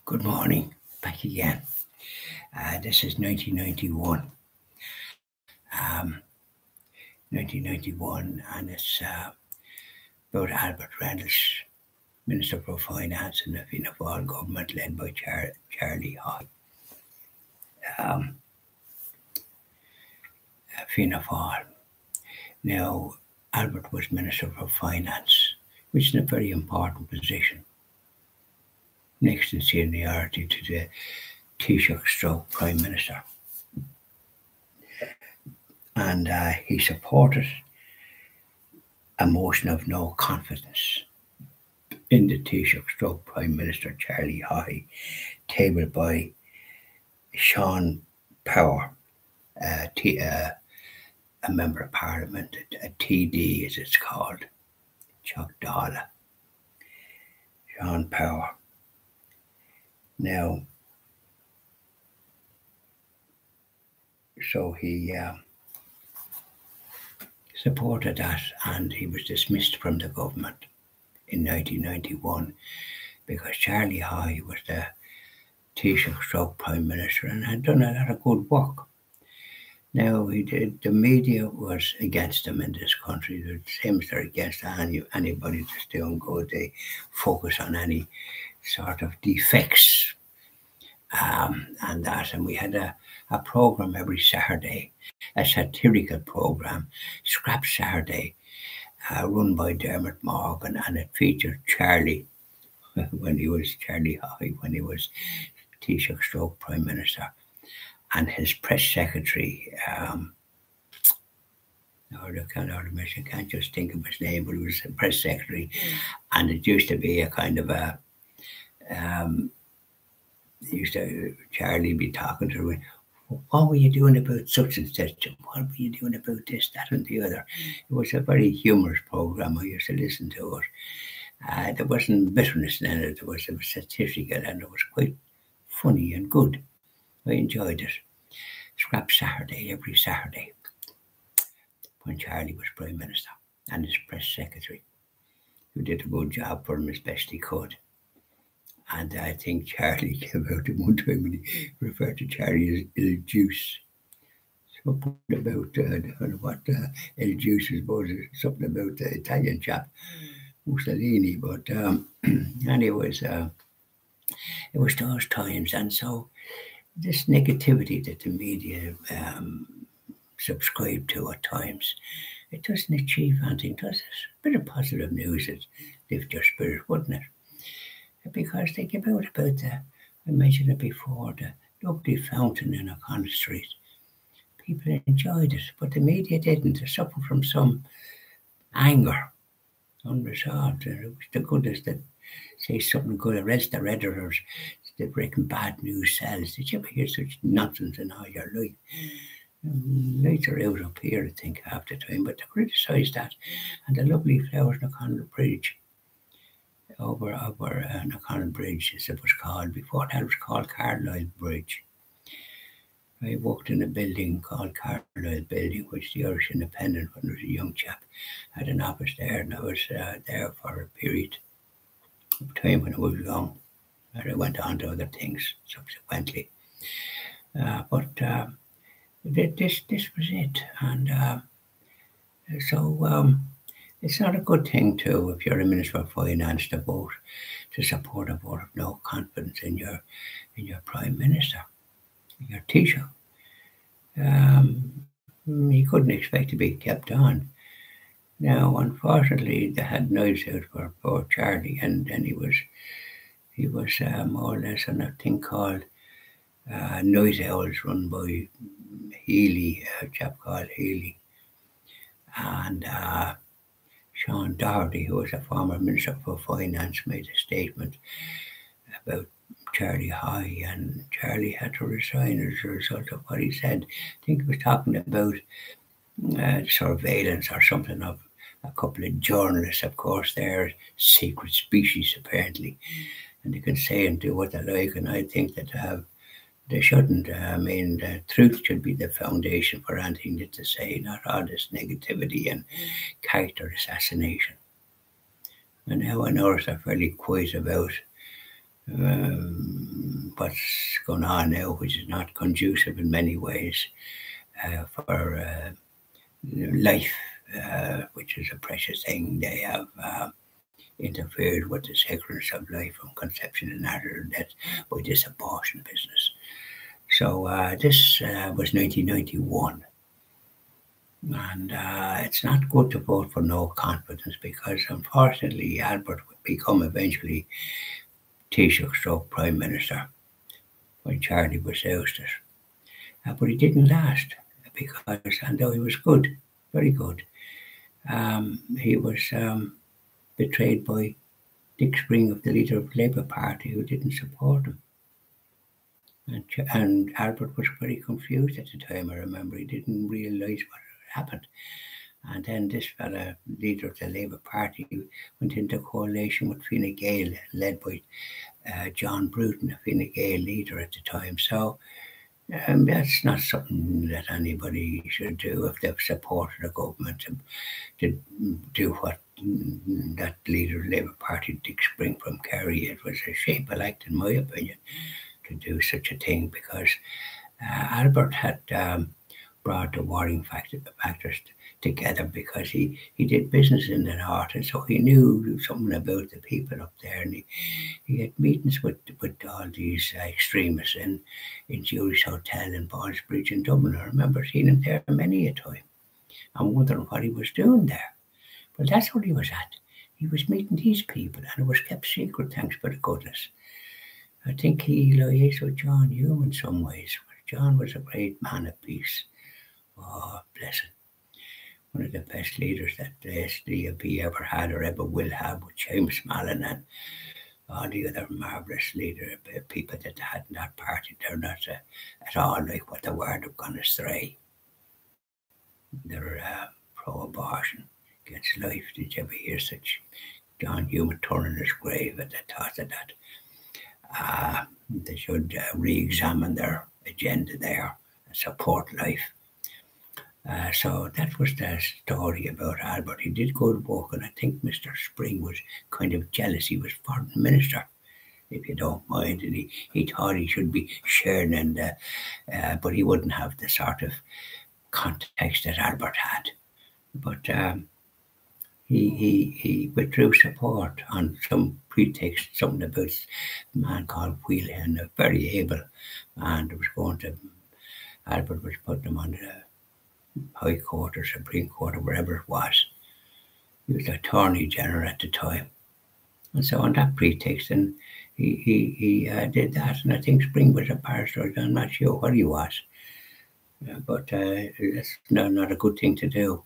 Good morning, back again. This is 1991. 1991, and it's about Albert Reynolds, Minister for Finance in the Fianna government led by Charlie High. Fianna Fáil. Now, Albert was Minister for Finance, which is a very important position, next in seniority to the Taoiseach stroke Prime Minister. And he supported a motion of no confidence in the Taoiseach stroke Prime Minister Charlie High, tabled by Sean Power, a Member of Parliament, a TD as it's called, Chuck Dalla. Sean Power. Now, so he supported that, and he was dismissed from the government in 1991 because Charlie High was the Taoiseach stroke Prime Minister and had done a lot of good work. Now, the media was against him in this country. The same as they're against anybody that's doing good. They focus on any sort of defects and that. And we had a program every Saturday, a satirical program, Scrap Saturday, run by Dermot Morgan, and it featured Charlie when he was Charlie High, when he was Taoiseach stroke Prime Minister, and his press secretary. I can't just think of his name, but he was a press secretary, and it used to be a kind of a. Charlie be talking to her. What were you doing about such and such? What were you doing about this, that, and the other? It was a very humorous program. I used to listen to it. There wasn't bitterness in it. It was satirical, and it was quite funny and good. I enjoyed it. Scrap Saturday, every Saturday, when Charlie was Prime Minister, and his press secretary, who did a good job for him as best he could. And I think Charlie came out at one time when he referred to Charlie as Il Juice. Something about, I don't know what Il Juice is, but something about the Italian chap, Mussolini. But anyways, it was those times. And so this negativity that the media subscribe to at times, it doesn't achieve anything, does it? A bit of positive news would lift your spirit, wouldn't it? Because they give out about I mentioned it before, the lovely fountain in O'Connell Street. People enjoyed it, but the media didn't. They suffered from some anger, unresolved. And it was the goodness that say something good, or else the editors, the breaking bad news sells. Did you ever hear such nonsense in all your life? Lights are out up here, I think, half the time, but they criticised that. And the lovely flowers in O'Connell Bridge, over O'Connell Bridge, as it was called. Before that, it was called Carlisle Bridge. I worked in a building called Carlisle Building, which the Irish Independent, when I was a young chap, had an office there, and I was there for a period of time when I was young. And I went on to other things subsequently. But this was it. And so it's not a good thing to, if you're a Minister of Finance, to support a vote of no confidence in your Prime Minister, your Taoiseach. He couldn't expect to be kept on. Now, unfortunately, they had knives out for poor Charlie, and then he was more or less on a thing called Noise Owls, run by Healy, a chap called Healy, and Sean Doherty, who was a former Minister for Finance, made a statement about Charlie High, and Charlie had to resign as a result of what he said. I think he was talking about surveillance or something of a couple of journalists. Of course, they're secret species, apparently, and they can say and do what they like, and I think that they shouldn't. I mean, the truth should be the foundation for anything that they say, not all this negativity and character assassination. And now I notice they're fairly quiet about what's going on now, which is not conducive in many ways for life, which is a precious thing. They have interfered with the sacredness of life from conception and natural death by this abortion business. So this was 1991. And it's not good to vote for no confidence because unfortunately Albert would become eventually Taoiseach stroke Prime Minister when Charlie was ousted. But he didn't last because, and though he was good, very good, he was betrayed by Dick Spring, of the leader of the Labour Party, who didn't support him. And Albert was very confused at the time, I remember. He didn't realise what had happened. And then this fella, leader of the Labour Party, went into coalition with Fianna Gael, led by John Bruton, a Fianna Gael leader at the time. So that's not something that anybody should do if they've supported a government to do what that leader of the Labour Party, Dick Spring from Kerry. It was a shameful act, in my opinion, to do such a thing because Albert had brought the warring factors together because he did business in the north, and so he knew something about the people up there, and he had meetings with all these extremists in Jewish Hotel in Ballsbridge in Dublin. I remember seeing him there many a time and wondering what he was doing there. But that's what he was at. He was meeting these people, and it was kept secret, thanks for the goodness. I think he liaised with John Hume in some ways. John was a great man of peace. Oh, bless him. One of the best leaders that the SDLP ever had or ever will have, with James Mallon and all the other marvellous people that they had in that party. They're not at all like what the word of gone astray. They're pro-abortion, against life. Did you ever hear such John Hume turning his grave at the thought of that? They should re-examine their agenda there and support life. So that was the story about Albert. He did good work, and I think Mr. Spring was kind of jealous. He was foreign minister, if you don't mind, and he thought he should be sharing, but he wouldn't have the sort of context that Albert had. But he withdrew support on some pretext, something about a man called Whelan, a very able man that was going to, Albert was putting him on the High Court or Supreme Court or wherever it was. He was the Attorney General at the time. And so on that pretext, and he did that, and I think Spring was a barrister. I'm not sure what he was. But that's not a good thing to do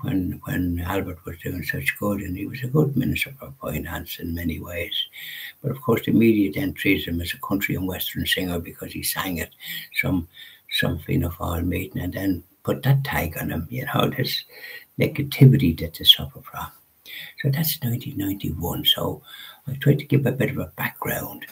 when Albert was doing such good, and he was a good Minister for Finance in many ways. But of course the media then treated him as a country and western singer because he sang at some Fianna Fáil meeting, and then put that tag on him, this negativity that they suffer from. So that's 1991. So I tried to give a bit of a background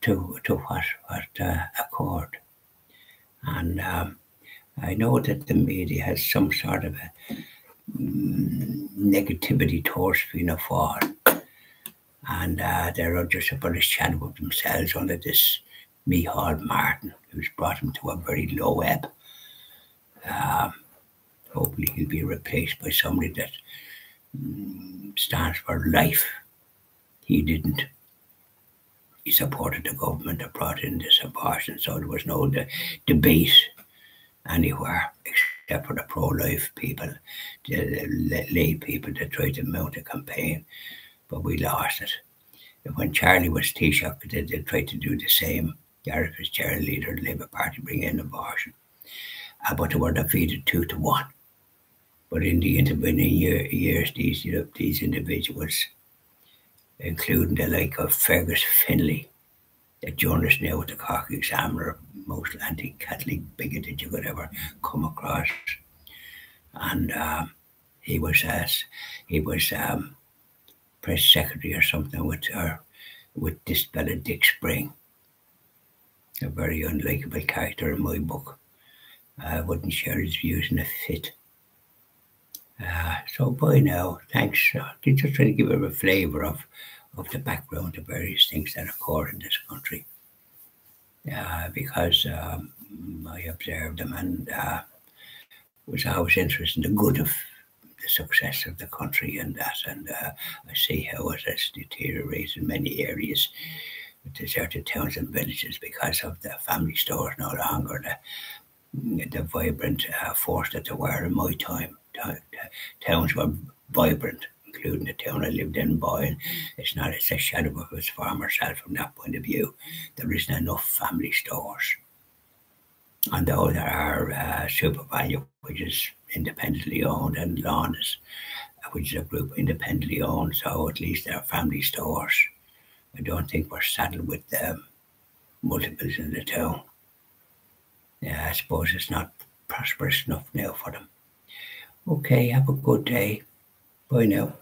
to what occurred. And I know that the media has some sort of a negativity towards Fianna Fáil, and they're just about as shadow of themselves under this Micheál Martin, who's brought him to a very low ebb. Hopefully he'll be replaced by somebody that stands for life. He didn't. He supported the government that brought in this abortion, so there was no debate anywhere except for the pro-life people, the lay people that tried to mount a campaign, but we lost it. When Charlie was Taoiseach, they tried to do the same. Gareth Fitzgerald, leader of the Labour Party, bring in abortion. But they were defeated 2-1. But in the intervening years, these individuals, including the like of Fergus Finlay, the journalist now with the Cork Examiner, most anti-Catholic bigot that you could ever come across, and he was press secretary or something with this fella Dick Spring, a very unlikable character in my book. I wouldn't share his views in a fit. So by now, thanks. Just trying to give a flavour of the background to various things that occur in this country. because I observed them and was always interested in the good of the success of the country and that. And I see how it has deteriorated in many areas with deserted towns and villages because of the family stores no longer the vibrant force that they were in my time. Towns were vibrant, including the town I lived in, Boyle. It's a shadow of its former self from that point of view. There isn't enough family stores. And though there are Super Value, which is independently owned, and Lawns, which is a group independently owned, so at least there are family stores. I don't think we're saddled with multiples in the town. Yeah, I suppose it's not prosperous enough now for them. Okay, have a good day. Bye now.